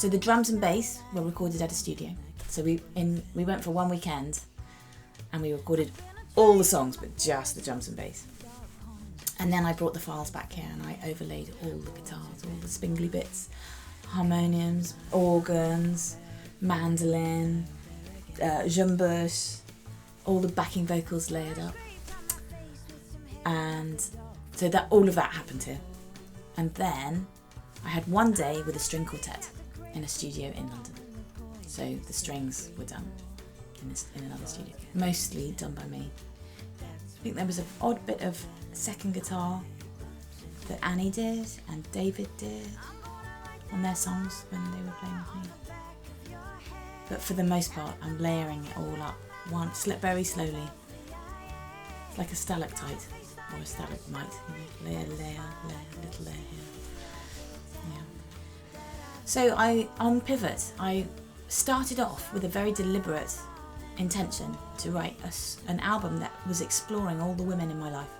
So the drums and bass were recorded at a studio. So we went for one weekend and we recorded all the songs, but just the drums and bass. And then I brought the files back here and I overlaid all the guitars, all the spingly bits, harmoniums, organs, mandolin, jumbush, all the backing vocals layered up. And so that all of that happened here. And then I had one day with a string quartet in a studio in London. So the strings were done in another studio, mostly done by me. I think there was an odd bit of second guitar that Annie did and David did on their songs when they were playing with me. But for the most part, I'm layering it all up very slowly. It's like a stalactite or a stalagmite. Layer, little layer here. Yeah. So on Pivot, I started off with a very deliberate intention to write an album that was exploring all the women in my life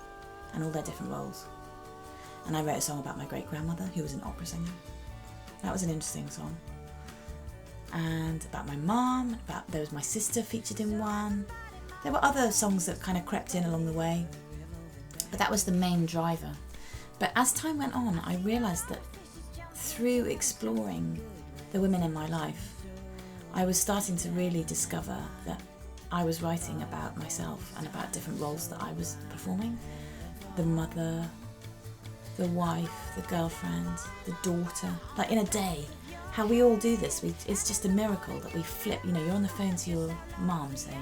and all their different roles. And I wrote a song about my great-grandmother, who was an opera singer. That was an interesting song. And about my mum, there was my sister featured in one. There were other songs that kind of crept in along the way, but that was the main driver. But as time went on, I realised that through exploring the women in my life, I was starting to really discover that I was writing about myself and about different roles that I was performing. The mother, the wife, the girlfriend, the daughter. Like in a day, how we all do this. It's just a miracle that we flip. You know, you're on the phone to your mum, say,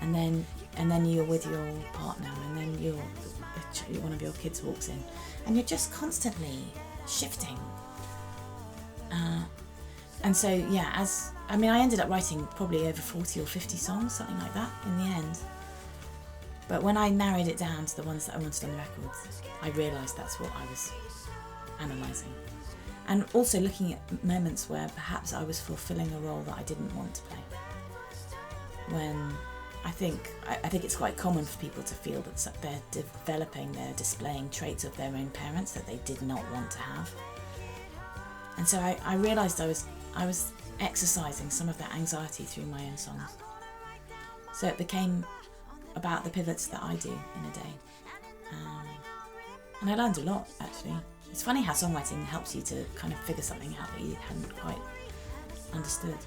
and then you're with your partner, and then one of your kids walks in, and you're just constantly shifting. And so, yeah, I ended up writing probably over 40 or 50 songs, something like that, in the end. But when I narrowed it down to the ones that I wanted on the records, I realised that's what I was analysing. And also looking at moments where perhaps I was fulfilling a role that I didn't want to play. When I think it's quite common for people to feel that they're displaying traits of their own parents that they did not want to have. And so I realised I was exercising some of that anxiety through my own songs. So it became about the pivots that I do in a day. And I learned a lot, actually. It's funny how songwriting helps you to kind of figure something out that you hadn't quite understood.